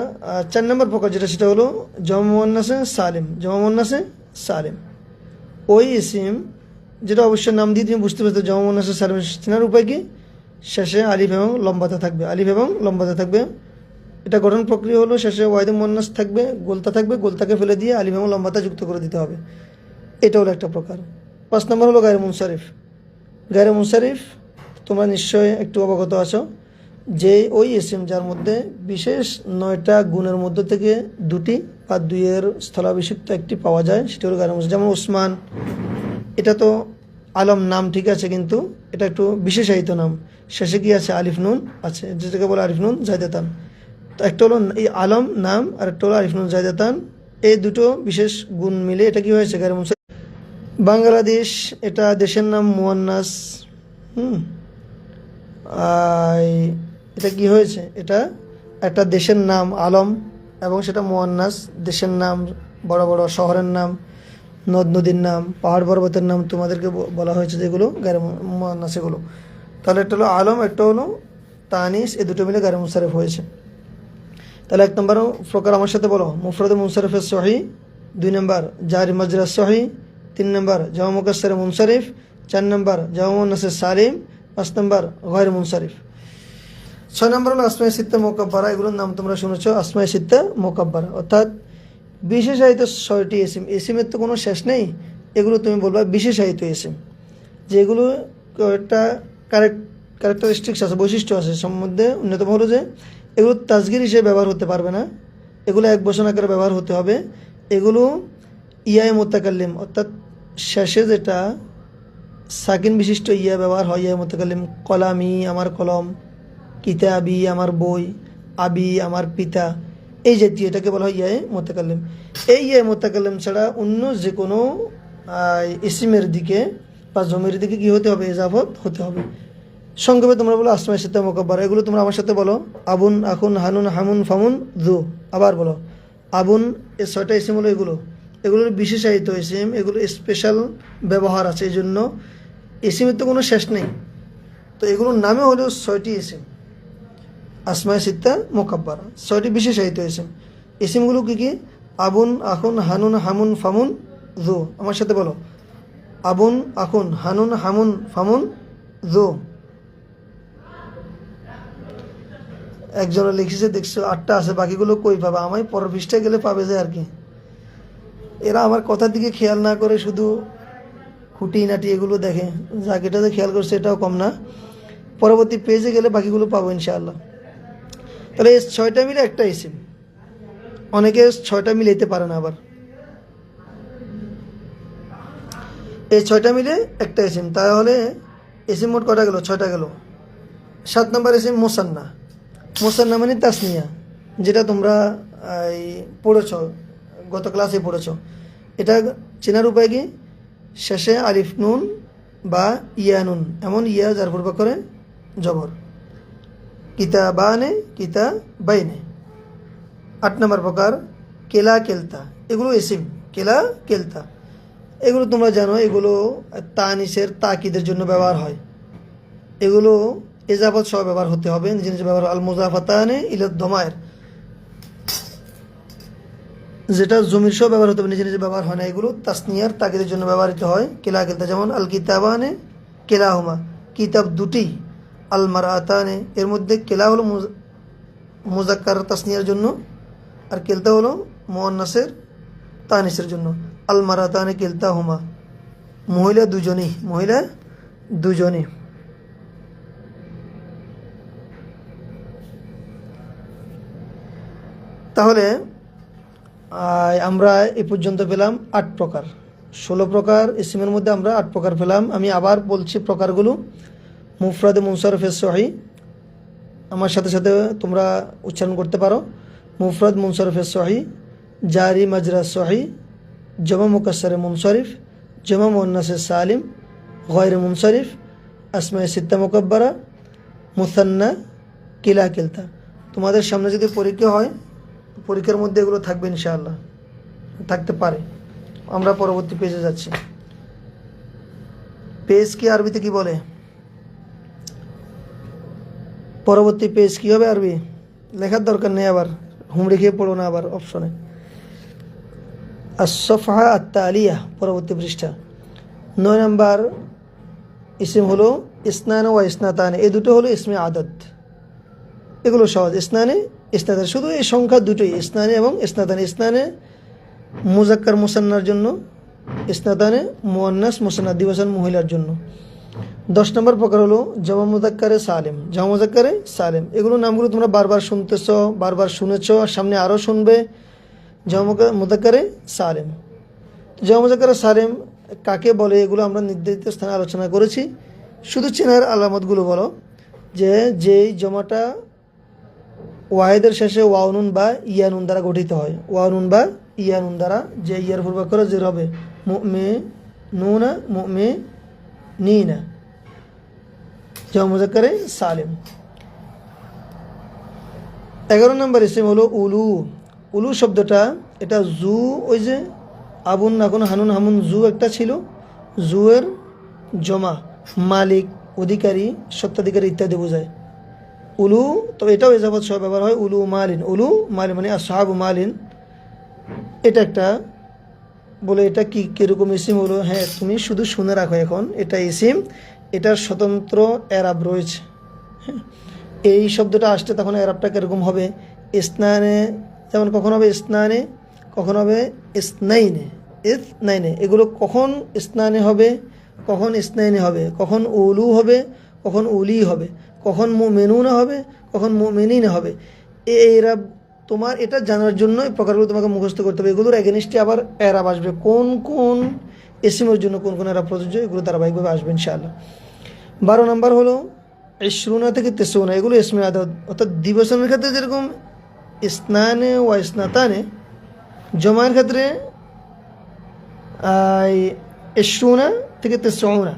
4 নম্বর প্রকার যেটা, সেটা হলো জামা মুয়ান্নাসে সালিম। জামা মুয়ান্নাসে সালিম ওই ইসিম যেটা অবশ্যই নাম দিয়ে তুমি বুঝতে পারছো জামা মুয়ান্নাসে সালিম চেনার উপায় কি, শেষে আলিফ এবং লম্বাতে থাকবে। এটা গঠন প্রক্রিয়া হলো শেষে ওয়াহিদে মুয়ান্নাস থাকবে, গোলতা থাকবে, গোলতাকে ফেলে দিয়ে আলিফ এবং লম্বাতা যুক্ত করে দিতে হবে। এটা হলো একটা প্রকার। 5 নম্বর হলো গায়রে মুনসারিফ। গায়রে মুনসারিফ তোমরা নিশ্চয়ই একটু অবগত আছো যে ওই ইসিম যার মধ্যে বিশেষ 9টা গুণের মধ্য থেকে 2টি বা 2-এর স্থলাভিষিক্ত একটি পাওয়া যায়, সেটা হলো গায়রে মুনসারিফ। যেমন ওসমান, এটা তো আলম নাম ঠিক আছে, কিন্তু এটা একটু বিশেষায়িত নাম, শেষে কি আছে, আলিফ নুন আছে, যেটাকে বলে আলিফ নুন জায়দাতান। তো একটা হলো এই আলম নাম, আর একটা হলো আলিফ নুন জায়দাতান, এই দুটো বিশেষ গুণ মিলে এটা কি হয়েছে, গায়রে মুনসারিফ। বাংলাদেশ, এটা দেশের নাম মুয়ান্নাস। এটা কি হয়েছে, এটা একটা দেশের নাম আলম, এবং সেটা মুয়ান্নাস। দেশের নাম, বড় বড় শহরের নাম, নদ নদীর নাম, পাহাড় পর্বতের নাম তোমাদেরকে বলা হয়েছে যেগুলো গায়রে মুয়ান্নাস এগুলো। তাহলে একটা হলো আলম, একটা হলো তানিস, এই দুটো মিলে গায়রে মুনসারিফ হয়েছে। তাহলে 1 নম্বর প্রকার আমার সাথে বলো, মুফরাদে মুনসারিফের সহি 2 নম্বর জারি মাজরা সহি, 3 নম্বর জামা মুকাসসার মুনসারিফ, 4 নম্বর জামা মুন্নাস সালিম, 5 নম্বর গয়র মুনসারিফ। 6 নম্বর হলো আসমায়ে সিত্তা মুকাব্বারা। এগুলোর নাম তোমরা শুনেছো, আসমায়ে সিত্তা মুকাব্বারা, অর্থাৎ বিশেষায়িত 6টি ইসিম। ইসিমের তো কোনো শেষ নেই, এগুলো তুমি বলবা বিশেষায়িত ইসিম, যেগুলো একটা ক্যারেক্টারিস্টিক্স আছে, বৈশিষ্ট্য আছে। সম্বন্ধে অন্যতম হলো যে এগুলো তাসগীর হিসেবে ব্যবহার হতে পারবে না, এগুলো এক বচন আকারে ব্যবহার হতে হবে। এগুলো ইয়ায়ে মুতাকাল্লিম, অর্থাৎ শেষে যেটা সাকিন বিশিষ্ট ইয়া ব্যবহার হয়, ইয়ায়ে মুতাকাল্লিম, কলামি আমার কলম, কিতাবি আমার বই, আবি আমার পিতা, এই জাতীয়, এটাকে বলা হয় ইয়ায়ে মুতাকাল্লিম। এই ইয়ায়ে মুতাকাল্লিম ছাড়া অন্য যে কোনো ইসিমের দিকে বা জমির দিকে কি হতে হবে? ইজাফত হতে হবে। সংক্ষেপে তোমরা বলো আসমায়ে সিত্তা মুকাব্বারা। এগুলো তোমরা আমার সাথে বলো, আবুন, আখুন, হানুন, হামুন, ফামুন, যু। আবার বলো আবুন। এই 6টা ইসিম হলো এগুলোর বিশেষায়িত ইসিম, এগুলো স্পেশাল ব্যবহার আছে, এই জন্য ইসিমের তো কোনো শেষ নেই। তো এগুলোর নামে হলো 6টি ইসিম, আসমায়ে সিত্তা মুকাব্বারা, 6টি বিশেষায়িত ইসিম। ইসিমগুলো কি কি? আবুন, আখুন, হানুন, হামুন, ফামুন, যু। আমার সাথে বলো আবুন, আখুন, হানুন, হামুন, ফামুন, যু। একজনে লিখেছে দেখছো 8টা আছে, বাকিগুলো কই পাবে? আমি পরের পৃষ্ঠায় গেলে পাবে যে আর কি। এরা আমার কথার দিকে খেয়াল না করে শুধু খুঁটি নাটি এগুলো দেখে, যাক এটাতে খেয়াল করছে এটাও কম না। পরবর্তী পেজে গেলে বাকিগুলো পাবো ইনশাআল্লাহ। তাহলে এই 6টা মিলে একটা ইসিম, অনেকে 6টা মিলাইতে পারে না। আবার এই 6টা মিলে একটা ইসিম, তাহলে ইসিম মোট কটা গেল? 6টা গেল। 7 নম্বর ইসিম মুসান্না। মুসান্না মানে তাসনিয়া, যেটা তোমরা পড়েছ, গত ক্লাসে পড়েছ। এটা চেনার উপায় কি? শেষে আলিফ নুন বা ইয়া নুন, এমন ইয়া যার পূর্ব করে জবর, কিতাবানে, কিতাবাইনে। 8 নম্বর প্রকার কেলা কেলতা। এগুলো ইসিম, কেলা কেলতা, এগুলো তোমরা জানো, এগুলো তানিসের তাকিদের জন্য ব্যবহার হয়। এগুলো ইজাফত সহ ব্যবহার হতে হবে, নিজে নিজে ব্যবহার। আল মুজাফাতানে ইলা দমায়ের, যেটা জমির সহ ব্যবহার হতে হবে, নিজে নিজে ব্যবহার হয় না। এগুলো তাসনিয়ার তাকিদের জন্য ব্যবহৃত হয়। কেলা কেলতা, যেমন আল কিতাবানে কেলাহুমা, কিতাব দুটি। আল মারাতানে, এর মধ্যে কেলা হলো মুজাক্কার তাসনিয়ার জন্য, আর কেলতা হলো মুয়ান্নাসের তানিসের জন্য। আল মারাতানে কেলতাহুমা, মহিলা দুজনই, মহিলা দুজনই। তাহলে আমরা এ পর্যন্ত পেলাম 8 প্রকার। 16 প্রকার ইসিমের মধ্যে আমরা 8 প্রকার পেলাম। আমি আবার বলছি প্রকারগুলো। মুফরাদে মুনসারিফে সহি, আমার সাথে সাথে তোমরা উচ্চারণ করতে পারো। মুফরাদ মুনসারিফে সহি, জারি মাজরা সহি, জমা মুকাসসারে মুনসারিফ, জমা মুন্নাসে সালিম, গয়র মুনসারিফ, আসমায়ে সিত্তা মুকাব্বারা, মুসান্না, কিলা কিলতা। তোমাদের সামনে যদি পরীক্ষা হয়, পরীক্ষার মধ্যে এগুলো থাকবে ইনশাআল্লাহ, থাকতে পারে। আমরা পরবর্তী পেজে যাচ্ছি। পেজ কি আরবিতে কি বলে? পরবর্তী পেজ কি হবে আরবি? লেখার দরকার নেই, আবার হুমড়ি খেয়ে পড়ো না আবার অপশনে। আস-সফহা আত-তালিয়া, পরবর্তী পৃষ্ঠা। 9 নম্বর ইসিম হলো ইসনান ওয়া ইসনাতান। এই দুটো হলো ইসমে আদদ, এগুলো সহজ। ইসনানে, ইসনাতান, শুধু এই সংখ্যা দুটোই, ইসনানে এবং ইসনাতান। ইসনানে মুজাক্কার মুসান্নার জন্য, ইসনাতানে মুয়ান্নাস মুসান্না দিবসান মহিলার জন্য। 10 নম্বর প্রকার হলো জামা মুজাক্কারে সালিম, জামা মুজাক্কারে সালিম। এগুলো নামগুলো তোমরা বারবার শুনতেছ, বারবার শুনেছ, সামনে আরও শুনবে। জামা মুজাক্কারে সালিম, জামা মুজাক্কারে সালিম কাকে বলে এগুলো আমরা নির্ধারিত স্থানে আলোচনা করেছি। শুধু চেনার আলামতগুলো বলো, যে যেই জমাটা ওয়াহেদের শেষে ওয়াউনুন বা ইয়ানুন দ্বারা গঠিত হয়, ওয়াউনুন বা ইয়ানুন দ্বারা, যে ইয়ার পূর্ব করে যে হবে মুমিনুনা, মুমিনিনা, জামা মুজাক্কারে সালিম। 11 নম্বর ইসিম হলো উলু। উলু শব্দটা, এটা জু, ওই যে আবুন, আকুন, হানুন, হামুন, জু একটা ছিল, জুয়ের জমা, মালিক, অধিকারী, সত্ত্বাধিকারী ইত্যাদি বোঝায় উলু। তো এটাও ইজাফত সহ ব্যবহার হয়। উলু মালিন, উলু মালিন মানে আসহাবু মালিন, এটা একটা বলে এটা কি কীরকম ইসিম হলো? হ্যাঁ, তুমি শুধু শুনে রাখো, এখন এটা ইসিম, এটার স্বতন্ত্র এরাব রয়েছে। হ্যাঁ, এই শব্দটা আসতে তখন এরাবটা কীরকম হবে? ইসনানে, যেমন কখন হবে ইসনানে, কখন হবে ইসনাইনে, ইসনাইনে, এগুলো কখন ইসনানে হবে, কখন ইসনাইনে হবে, কখন উলু হবে, কখন উলি হবে, কখন মুমিনুনা হবে, কখন মুমিনিন হবে। এই এরাব তোমার এটা জানার জন্য এই প্রকারগুলো তোমাকে মুখস্থ করতে হবে। এগুলোর এগেনিস্টে আবার এরাব আসবে, কোন কোন ইসিমের জন্য কোন কোন এরাব প্রযোজ্য, এগুলো ধারাবাহিকভাবে আসবে ইনশাআল্লাহ। 12 নম্বর হলো ইশরুনা থেকে তেসুনা, এগুলো ইসমে আদাদ, অর্থাৎ দিবসনের ক্ষেত্রে যেরকম ইসনানে ওয়া ইসনাতানে, জমায়ের ক্ষেত্রে ইশরুনা থেকে তেসুনা,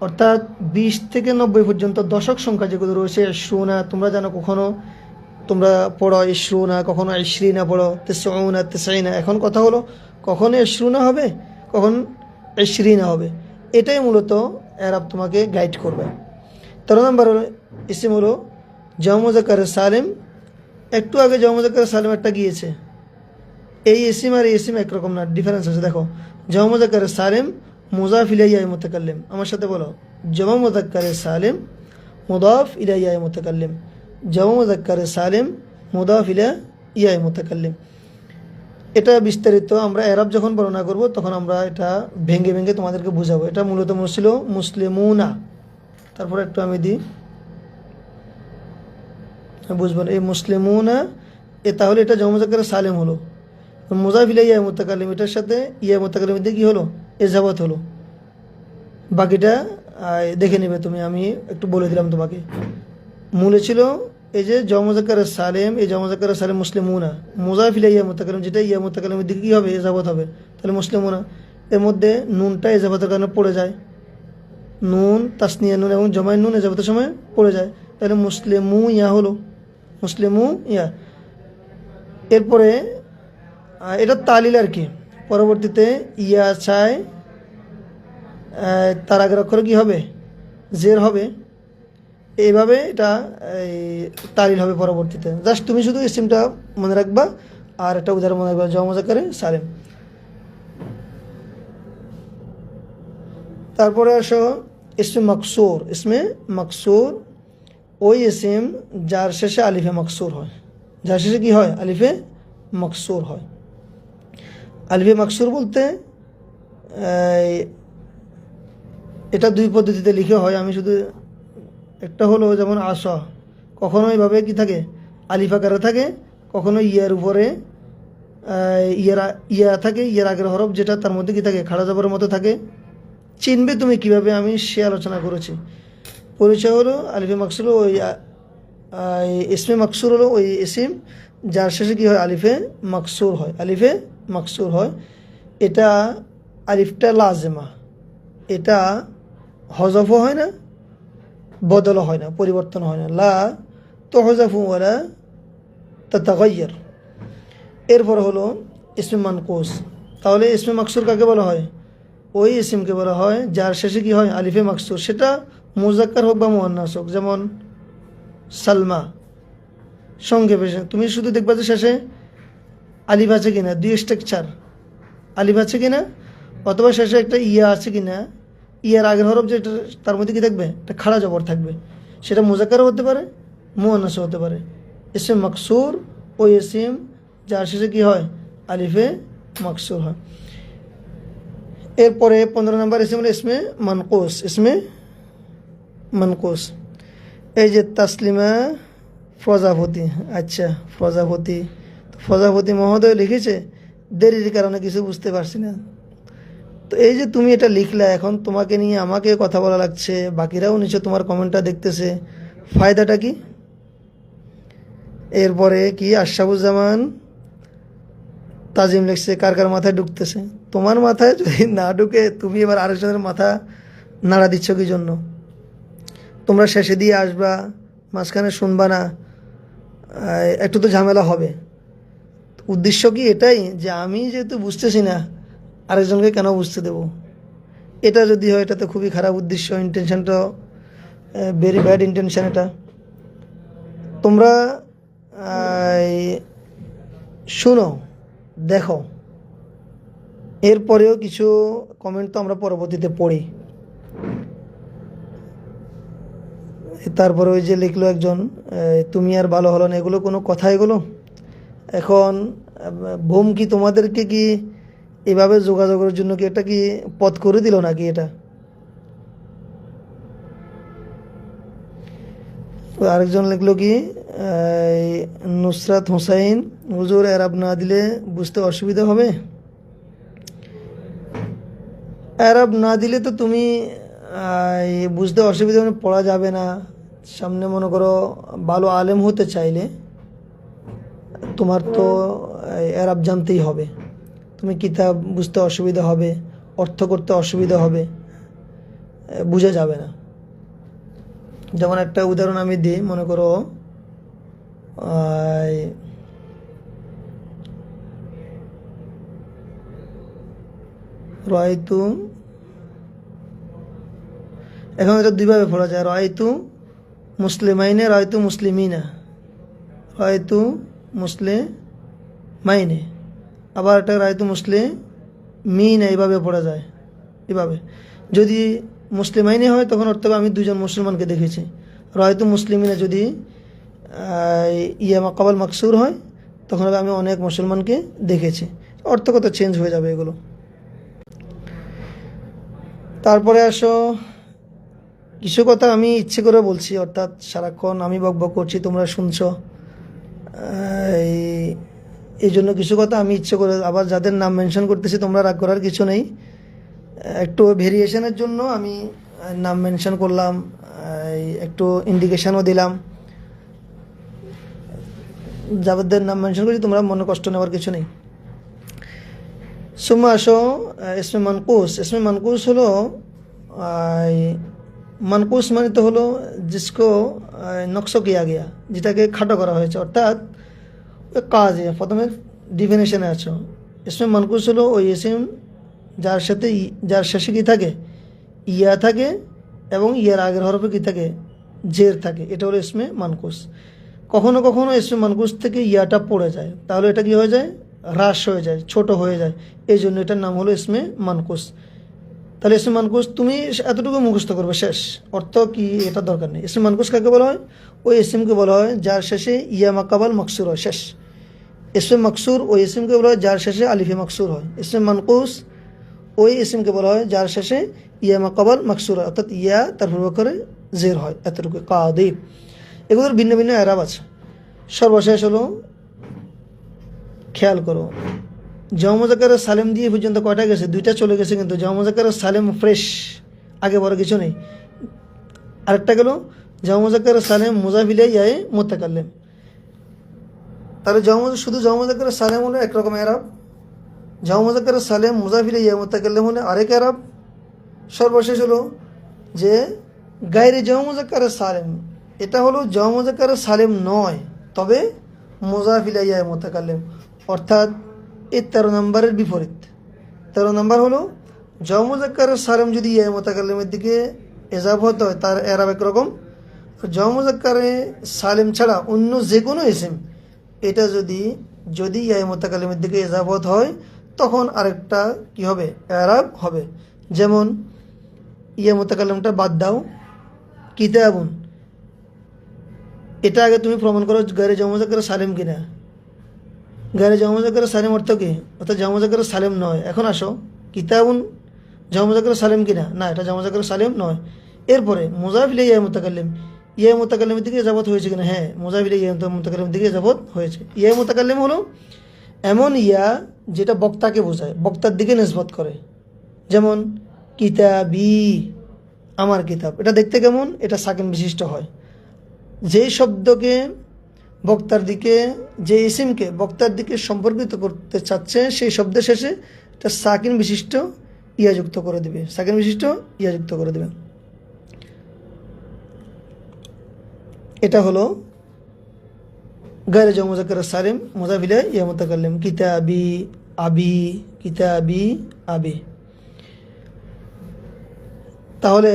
অর্থাৎ 20 থেকে 90 পর্যন্ত দশক সংখ্যা যেগুলো রয়েছে ইশরুনা, তোমরা জানো কখনো তোমরা পড়ো ইশরুনা, কখনো ইশরিনা পড়ো, তেসউনা, তেসাইনা। এখন কথা হলো কখন ইশরুনা হবে, কখন ইশরিনা হবে, এটাই মূলত এরাব তোমাকে গাইড করবে। 13 নম্বর ইসিম হলো জামু মুযাক্কার সালিম। একটু আগে জামু মুযাক্কার সালিম একটা গিয়েছে, এই ইসিম আর এই ইসিম একরকম না, ডিফারেন্স আছে। দেখো, জামু মুযাক্কার সালিম মুযাফ ইলাইহি মুতাকাল্লিম, আমার সাথে বলো, জামু মুযাক্কার সালিম মুদাফ ইলাইহি মুতাকাল্লিম, জামু মুযাক্কার সালিম মুদাফ ইলাইহি মুতাকাল্লিম। এটা বিস্তারিত আমরা এরাব যখন বর্ণনা করব তখন আমরা এটা ভেঙে ভেঙে তোমাদেরকে বুঝাবো। এটা মূলত ছিল মুসলিমুনা, তারপরে একটু আমি দিই বুঝবেন, এই মুসলিমুনা, তাহলে এটা জামু মুযাক্কার সালিম হলো, মুযাফ ইলাইহি মুতাকাল্লিম, এটার সাথে ইয়া মুতাকাল্লিম দিয়ে কি হলো, ইজাফত হলো। বাকিটা দেখে নেবে তুমি, আমি একটু বলে দিলাম তোমাকে। মূলে ছিল এই যে জামু মুযাক্কার সালিম, এই জামু মুযাক্কার সালিম মুসলিমুনা, মুযাফ ইলাইহি মুতাকাল্লিম, যেটা ইয়া মুতাকাল্লিমের দিকে কি হবে, ইজাফত হবে, তাহলে মুসলিমুনা। এর মধ্যে নুনটা ইজাফতের কারণে পড়ে যায়, নুন তাসনিয়া নুন এবং জমায় নুন ইজাফতের সময় পড়ে যায়, তাহলে মুসলিমু ইয়া হলো, মুসলিমু ইয়া। এরপরে এটা তালিল আর কি, পরবর্তীতে ইয়া চায় তার আগের অক্ষরে কী হবে, জের হবে, এইভাবে এটা তালিল হবে পরবর্তীতে। জাস্ট তুমি শুধু ইসিমটা মনে রাখবা আর একটা উদাহরণ মনে রাখবা, জামু মুযাক্কার সালিম। তারপরে আসো ইসমে মাকসুর। ইসমে মাকসুর ওই ইসিম যার শেষে আলিফে মাকসুর হয়, যার শেষে কি হয়, আলিফে মাকসুর হয়। আলিফে মাকসুর বলতে এটা দুই পদ্ধতিতে লিখে হয়, আমি শুধু একটা হলো যেমন আসা, কখনো এইভাবে কি থাকে, আলিফ আকারে থাকে, কখনো ইয়ার উপরে ইয়া থাকে, ইয়ার আগের হরফ যেটা তার মধ্যে কি থাকে, খাড়া জবরের মতো থাকে। চিনবে তুমি কিভাবে, আমি সে আলোচনা করেছি। পরিচয় হলো আলিফে মাকসুর, ওই ইসমে মাকসুর হলো ওই ইসিম যার শেষে কি হয়, আলিফে মাকসুর হয়, আলিফে মাকসুর হয়। এটা আলিফটা লাজেমা, এটা হজফও হয় না, বদলও হয় না, পরিবর্তন হয় না, লা তুহজাফু ওয়ালা তাতাগায়্যার। এরপর হলো ইসমে মানকুস। তাহলে ইসমে মাকসুর কাকে বলা হয়, ওই ইসিমকে বলা হয় যার শেষে কি হয়, আলিফে মাকসুর, সেটা মুযাক্কার হোক বা মুআন্নাস হোক। যেমন সালমা, সংক্ষেপে তুমি শুধু দেখবা যে শেষে আলিফ আছে কিনা, দুই স্ট্রাকচার আলিফ আছে কিনা, অথবা শেষে একটা ইয়া আছে কিনা, ইয়ার আগের হরফ যেটা তার মধ্যে কি থাকবে, একটা খাড়া জবর থাকবে, সেটা মুযাক্কারও হতে পারে, মুআন্নাসও হতে পারে। ইসম মাকসুর ওই ইসিম যার শেষে কি হয়, আলিফে মাকসুর হয়। এরপরে 15 নম্বর ইসিম হলো ইসমে মানকুস। ইসমে মানকুস, এই যে তাসলিমা প্রজাপতি, আচ্ছা প্রজাপতি মহোদয় লিখেছে, দেরির কারণে কিছু বুঝতে পারছি না। তো এই যে তুমি এটা লিখলা, এখন তোমাকে নিয়ে আমাকে কথা বলা লাগছে, বাকিরাও নিচে তোমার কমেন্টটা দেখতেছে, ফায়দাটা কি? এরপরে কি আশরাফুজ্জামান তাজিম লিখছে, কার কার মাথায় ঢুকতেছে? তোমার মাথায় যদি না ঢুকে তুমি এবার আরেকজনের মাথা নাড়া দিচ্ছ কি জন্য? তোমরা শেষে দিয়ে আসবা, মাঝখানে শুনবা না, একটু তো ঝামেলা হবে। উদ্দেশ্য কি এটাই যে আমি যেহেতু বুঝতেছি না, আরেকজনকে কেন বুঝতে দেব? এটা যদি হয় এটা তো খুবই খারাপ উদ্দেশ্য, ইন্টেনশনটা ভেরি ব্যাড ইন্টেনশন। এটা তোমরা শুনো, দেখো, এরপরেও কিছু কমেন্ট তো আমরা পরবর্তীতে পড়ি। তারপরে ওই যে লিখলো একজন, তুমি আর ভালো হলো না, এগুলো কোনো কথা? এগুলো এখন বোম কি তোমাদেরকে কি এভাবে যোগাযোগের জন্য কি এটা কি পথ করে দিল নাকি? এটা আরেকজন লিখলো কি, নুসরাত হোসাইন, হুজুর এরাব না দিলে বুঝতে অসুবিধা হবে? এরাব না দিলে তো তুমি বুঝতে অসুবিধা মানে পড়া যাবে না। সামনে মনে করো ভালো আলেম হতে চাইলে তোমার তো এরাব জানতেই হবে। তুমি কিতাব বুঝতে অসুবিধা হবে, অর্থ করতে অসুবিধা হবে, বোঝা যাবে না। যেমন একটা উদাহরণ আমি দিই, মনে করো রায়তু, এখন এটা দুইভাবে পড়া যায়, রায়তু মুসলিমাইনে, রায়তু মুসলিমিনা, রায়তু মুসলিমাইনে, আবার এটা রায়তু মুসলিমিনা, এইভাবে পড়া যায়। এভাবে যদি মুসলিমাইনে হয় তখন অর্থ হবে আমি দুজন মুসলমানকে দেখেছি। রায়তু মুসলিমিনা যদি ইয়া মাকাবাল মাকসুর হয় তখন হবে আমি অনেক মুসলমানকে দেখেছি। অর্থগত চেঞ্জ হয়ে যাবে এগুলো। তারপরে আসো, কিছু কথা আমি ইচ্ছে করে বলছি, অর্থাৎ সারাক্ষণ আমি বকবক করছি, তোমরা শুনছো, এই জন্য কিছু কথা আমি ইচ্ছে করে, আবার যাদের নাম মেনশন করতেছি তোমরা রাগ করার কিছু নেই, একটু ভেরিয়েশনের জন্য আমি নাম মেনশন করলাম, একটু ইন্ডিকেশনও দিলাম। যাদের নাম মেনশন করছি তোমরা মনে কষ্ট নেওয়ার কিছু নেই। সুম্মা আসো ইসমে মানকুস। ইসমে মানকুস হলো, মানকুস মানে তো হলো জিসকো নকশো কিয়া গিয়া, যেটাকে খাটো করা হয়েছে, অর্থাৎ কাজ। প্রথমে ডিফিনেশনে আছো, ইসমে মানকুস হলো ওই ইসিম যার সাথে যার শেষে কী থাকে, ইয়া থাকে, এবং ইয়ার আগের হরফে কী থাকে, জের থাকে, এটা হলো ইসমে মানকুস। কখনো কখনো ইসমে মানকুস থেকে ইয়াটা পড়ে যায়, তাহলে এটা কি হয়ে যায়, হ্রাস হয়ে যায়, ছোট হয়ে যায়, এই জন্য এটার নাম হলো ইসমে মানকুস। তাহলে ইসমে মানকুস তুমি এতটুকু মুখস্থ করবে, শেষ। অর্থ কি এটা দরকার নেই। ইসমে মানকুস কাকে বলা হয়, ওই ইসিমকে বলা হয় যার শেষে ইয়া মাকাবাল মাকসুর হয়, শেষ। ইসমে মাকসুর ওই ইসিমকে বলা হয় যার শেষে আলিফে মাকসুর হয়। ইসমে মানকুস ওই ইসিমকে বলা হয় যার শেষে ইয়া মাকাবাল মাকসুর হয়, অর্থাৎ ইয়া তার পূর্ব করে জের হয়, এতটুকু। কাদিব, এগুলোর ভিন্ন ভিন্ন এরাব আছে। সর্বশেষ হলো, খেয়াল করো, জামা মুজাক্কার সালেম দিয়ে পর্যন্ত কয়টা গেছে, দুইটা চলে গেছে, কিন্তু জামা মুজাক্কার সালেম ফ্রেশ, আগে বড় কিছু নেই। আরেকটা গেল জামা মুজাক্কার সালেম মুজাফিলে ইয়ায়ে মুতাকাল্লিম। তাহলে শুধু জামা মুজাক্কার সালেম হলো একরকম এরাব, জামা মুজাক্কার সালেম মুজাফিলে ইয়া মুতাকাল্লিম হলে আরেক এরাব। সর্বশেষ হলো যে গায়রে জামা মুজাক্কার সালেম, এটা হলো জামা মুজাক্কার সালেম নয়, তবে মুজাফিলে ইয়া মুতাকাল্লিম, অর্থাৎ এই 13 নম্বরের বিপরীত। 13 নম্বর হলো জামা মুজাক্কার সালেম যদি ইয়া মুতাকাল্লিমের দিকে এজাফত হয় তার এরাব একরকম, জামা মুজাক্কারে সালেম ছাড়া অন্য যে কোনো ইসিম এটা যদি ইয়া মুতাকাল্লিমের দিকে এজাফত হয় তখন আরেকটা কি হবে, এরাব হবে। যেমন ইয়া মুতাকাল্লিমটা বাদ দাও, কিতাবুন, এটা আগে তুমি প্রমাণ করো গায়রে জামা মুজাক্কার সালেম কিনা। গায়রে জামা মুজাক্কার সালেম অর্থ কি, অর্থাৎ জামা মুজাক্কার সালেম নয়। এখন আসো, কিতাবুন জামা মুজাক্কার সালেম কিনা, না এটা জামা মুজাক্কার সালেম নয়। এরপরে মুজাফিলে ইয়া মুতাকাল্লিম, ইয়া মুতাকাল্লিমের দিকে এজাফত হয়েছে কিনা, হ্যাঁ মুজাফিলে ইয়া মুতাকাল্লিমের দিকে এজাফত হয়েছে। ইয়া মুতাকাল্লিম হলো এমন ইয়া যেটা বক্তাকে বোঝায়, বক্তার দিকে নিসবত করে। যেমন কিতাবি, আমার কিতাব, এটা দেখতে কেমন, এটা সাকিন বিশিষ্ট হয়। যেই শব্দকে বক্তার দিকে, যে ইসিমকে বক্তার দিকে সম্পর্কিত করতে চাচ্ছে সেই শব্দের শেষে এটা সাকিন বিশিষ্ট ইয়াযুক্ত করে দেবে, সাকিন বিশিষ্ট ইয়াযুক্ত করে দেবে। এটা হলো গায়রে জামা মুজাক্কার সালেম মুজাফিলে ইয়া মুতাকাল্লিম, কিতাবি আবি, কিতাবি আবি। তাহলে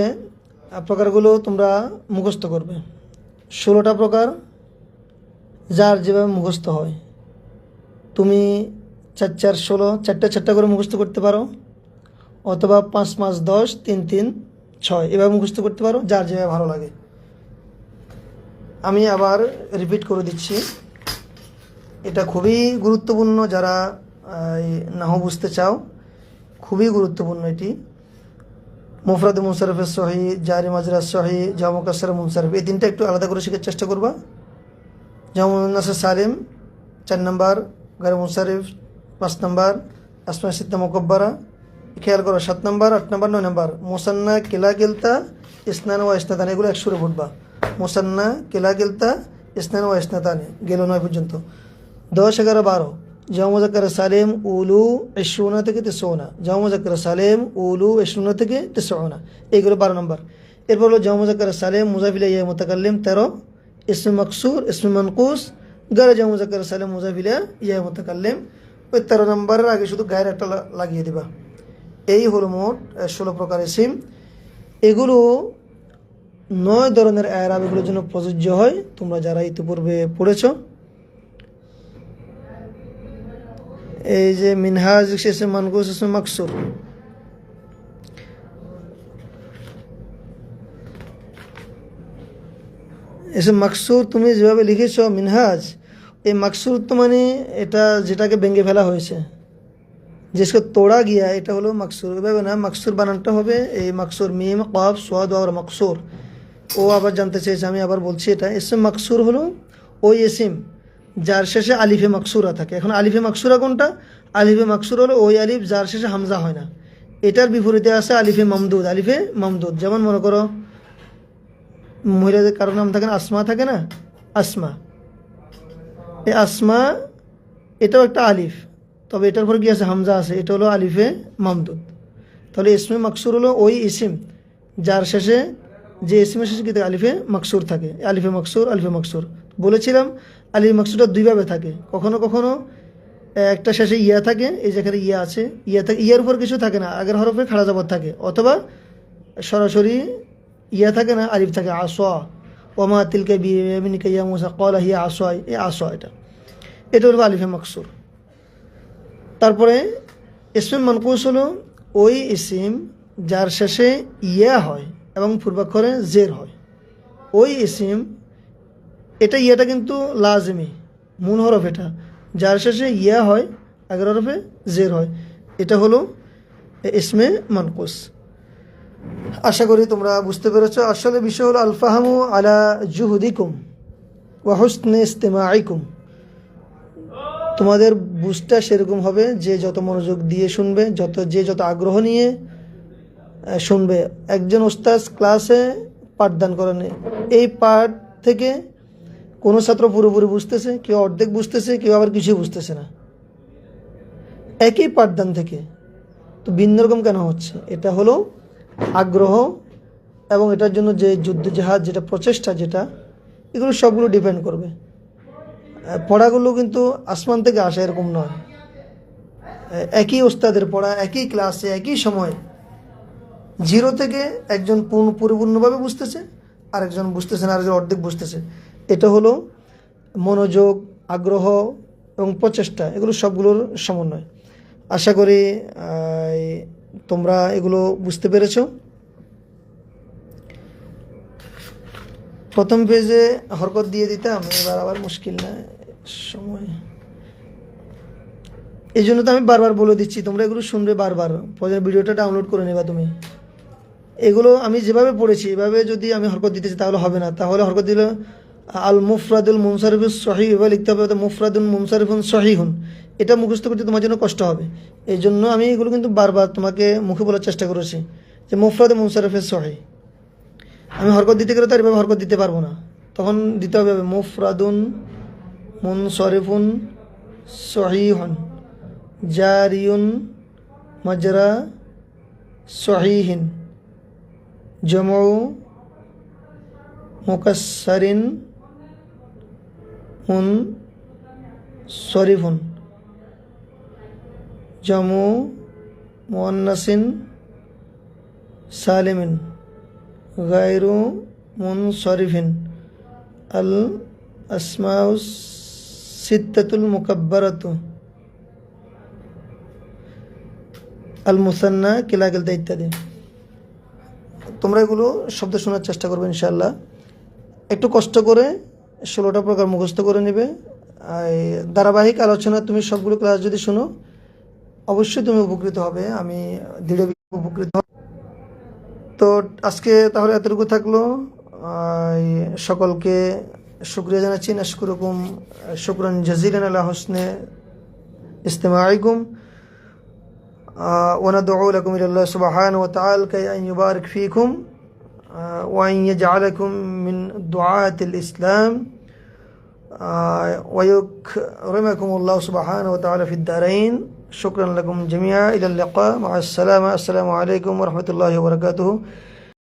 প্রকারগুলো তোমরা মুখস্থ করবে, 16টা প্রকার, যার যেভাবে মুখস্থ হয়। তুমি 4 4 16, চারটা চারটা করে মুখস্থ করতে পারো, অথবা 5 5 10, 3 3 6 এভাবে মুখস্থ করতে পারো, যার যেভাবে ভালো লাগে। আমি আবার রিপিট করে দিচ্ছি, এটা খুবই গুরুত্বপূর্ণ, যারা নাহু বুঝতে চাও খুবই গুরুত্বপূর্ণ এটি। মুফরাদ মুনসারিফের সহি, জারি মাজরা সহি, জামা মুকাসসার মুনসারিফ, এই তিনটা একটু আলাদা করে শেখার চেষ্টা করবা। জামা মুন্নাস সালিম 4 নম্বর, গায়র মুনসারিফ 5 নম্বর, আসমা সিত্তা মুকাব্বারা খেয়াল করো 7 নম্বর, 8 নম্বর, 9 নম্বর। মুসান্না কিলা গিলতা ইসনান ওয়া ইসনাতান, এগুলো একসুরে পড়বা। মুসান্না কিলা গিলতা ইসনান ওয়া ইসনাতান, গেল 9 পর্যন্ত। 10 11 12 জামা মুজাক্কার সালিম উলু 20 থেকে 90, জামা মুজাক্কার সালিম উলু 20 থেকে 90, এইগুলো 12 নম্বর। এরপর হলো জামা মুজাক্কার সালিম মুজাফ ইলাইহি মুতাকাল্লিম 13, ইসমে মাকসুর ইসমে মানকুস গায়র জামা মুজাক্কার সালিম মুজাফ ইলাইহি মুতাকাল্লিম, ওই 13 নম্বরের আগে শুধু গায়ের একটা লাগিয়ে দিবা। এই হলো মোট 16 প্রকার ইসিম। এগুলো 9 ধরনের এরাব এগুলোর জন্য প্রযোজ্য হয়, তোমরা যারা ইতিপূর্বে পড়েছো। এই যে মিনহাজ ইসমে মানকুস ইসমে মাকসুর, এসে মাকসুর তুমি যেভাবে লিখেছো মিনহাজ, এই মাকসুর তো মানে এটা যেটাকে ভেঙে ফেলা হয়েছে, जिसको तोड़ा गया, এটা হলো মাকসুর। এভাবে না, মাকসুর বানানটা হবে এই মাকসুর মিম কাফ সাদ আর মাকসুর। ও আবার জানতে চেয়েছে, আমি আবার বলছি, এটা ইসম মাকসুর হলো ওই ইসিম যার শেষে আলিফে মাকসুরা থাকে। এখন আলিফে মাকসুরা কোনটা? আলিফে মাকসুর হলো ওই আলিফ যার শেষে হামজা হয় না। এটার বিপরীতে আছে আলিফে মামদুদ। আলিফে মামদুদ যেমন মনে করো মহিলাদের কারো নাম থাকে না, আসমা থাকে না, আসমা, এই আসমা এটাও একটা আলিফ, তবে এটার পর কি আছে? হামজা আছে, এটা হলো আলিফে মামদুদ। তাহলে ইসমে মাকসুর হলো ওই ইসিম যার শেষে, যে ইসিমের শেষে কি থাকে? আলিফে মাকসুর থাকে। আলিফে মাকসুর, আলিফে মাকসুর বলেছিলাম আলিফে মাকসুরটা দুইভাবে থাকে, কখনো কখনো একটা শেষে ইয়া থাকে, এই যেখানে ইয়া আছে, ইয়া থাকে, ইয়ার উপর কিছু থাকে না, আগের হরফে খাড়া জবর থাকে, অথবা সরাসরি ইয়া থাকে না, আলিফ থাকে। আসা ওমা তিলকে বিয়ামিনিকা ইয়া মুসা ক্বালা হিয়া আসা, এই আসা, এটা হলো আলিফে মাকসুর। তারপরে ইসমে মানকুস হলো ওই ইসিম যার শেষে ইয়া হয় এবং পূর্বাক্ষরে জের হয়, ওই ইসিম, এটা ইয়াটা কিন্তু লাজমি মূল হরফ, এটা যার শেষে ইয়া হয় আগের হরফে জের হয়, এটা হলো ইসমে মানকুস। আশা করি তোমরা বুঝতে পেরেছো। আসলে বিষয় হলো আল ফাহমু আলা জুহুদিকুম ওয়া হুসনে ইস্তিমাইকুম, তোমাদের বুঝটা সেরকম হবে যে যত মনোযোগ দিয়ে শুনবে, যে যত আগ্রহ নিয়ে শুনবে। একজন ওস্তাদ ক্লাসে পাঠদান করেন, এই পাঠ থেকে কোনো ছাত্র পুরোপুরি বুঝতেছে, কেউ অর্ধেক বুঝতেছে, কেউ আবার কিছুই বুঝতেছে না, একই পাঠদান থেকে। তো ভিন্ন রকম কেন হচ্ছে? এটা হলো আগ্রহ এবং এটার জন্য যে যুদ্ধজাহাজ, যেটা প্রচেষ্টা, যেটা এগুলো সবগুলো ডিপেন্ড করবে। পড়াগুলো কিন্তু আসমান থেকে আসে এরকম নয়, একই ওস্তাদের পড়া, একই ক্লাসে, একই সময়, 0 থেকে একজন পরিপূর্ণভাবে বুঝতেছে, আরেকজন বুঝতেছে না, আরেকজন অর্ধেক বুঝতেছে। এটা হলো মনোযোগ, আগ্রহ এবং প্রচেষ্টা, এগুলো সবগুলোর সমন্বয়। আশা করি তোমরা এগুলো বুঝতে পেরেছো। প্রথম পেজে হরকত দিয়ে দিতাম, এবার আবার মুশকিল না সময়, এই জন্য তো আমি বারবার বলে দিচ্ছি, তোমরা এগুলো শুনবে বারবার, ভিডিওটা ডাউনলোড করে নেবা তুমি। এগুলো আমি যেভাবে পড়েছি এভাবে যদি আমি হরকত দিতেছি তাহলে হবে না। তাহলে হরকত দিলে আল মুফরাদুল মুনসারিফুস সহিহ এভাবে লিখতে হবে, মুফরাদুল মুনসারিফুন সহিহুন, এটা মুখস্থ করতে তোমার জন্য কষ্ট হবে। এই জন্য আমি এগুলো কিন্তু বারবার তোমাকে মুখে বলার চেষ্টা করেছি যে মুফরাদ মুনসারিফুস সহিহ। আমি হরকত দিতে গেলে তার এভাবে হরকত দিতে পারবো না, তখন দিতে হবে মুফরাদুন মুনসারিফুন সহিহুন জারিউন মাজরা সহিহিন জমউ মুকাসসারিন মুনসারিফুন জমু মুআন্নাসিন সালিমিন গায়রু মুনসারিফিন আল আসমাউস সিত্তাতুল মুকাব্বারাতু আল মুসান্না, কিলা গেলতা ইত্যাদি। তোমরা এগুলো শব্দ শোনার চেষ্টা করবে ইনশাআল্লাহ। একটু কষ্ট করে 16টা প্রকার মুখস্থ করে নেবে। ধারাবাহিক আলোচনা তুমি সবগুলো ক্লাস যদি শোনো অবশ্যই তুমি উপকৃত হবে, আমি দৃঢ় উপকৃত হব। তো আজকে তাহলে এতটুকু থাকলো। সকলকে শুকরিয়া জানাচ্ছি, নাশকুরুকুম শুকরান জাজিলান আলা হুসনে ইস্তিমাইকুম ওয়া নাদউ লাকুম ইলাল্লাহ সুবহানাহু ওয়া তাআলা কাই আন ইউবারিক ফীকুম ওয়া আন ইয়াজআলাকুম মিন দুআতিল ইসলাম ওয়া ইউকরিমাকুমুল্লাহু সুবহানাহু ওয়া তাআলা ফিদ দারাইন। শুকরান লাকুম জামিআ, ইলা লিকা, মা আসসালামা, আসসালামু আলাইকুম ওয়া রাহমাতুল্লাহি ওয়া বারাকাতুহু।